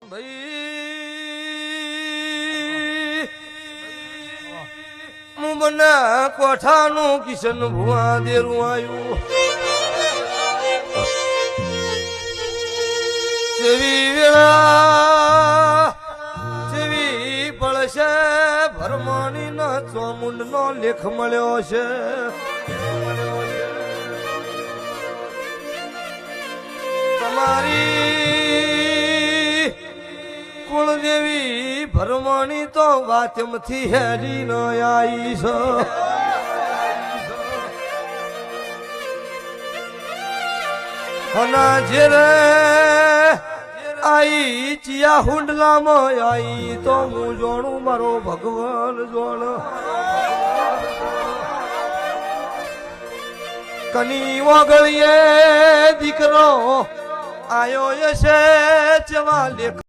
ભાઈ હું મને કોઠાનું કિશન ભુવા દેરું આવ્યું જેવી વેળા જેવી પડશે ભરમાણી ના ચોમુંડ નો લેખ મળ્યો છે તમારી કુળદેવી ભરમાણી તો વાતમથી હેરી ન આવી છે હના જેરે આઈ ચિયા હુંડલામાં આઈ તો હું જોણું મારો ભગવાન જોણ કની ઓગળીએ દીકરો આયો છે ચવા લેખ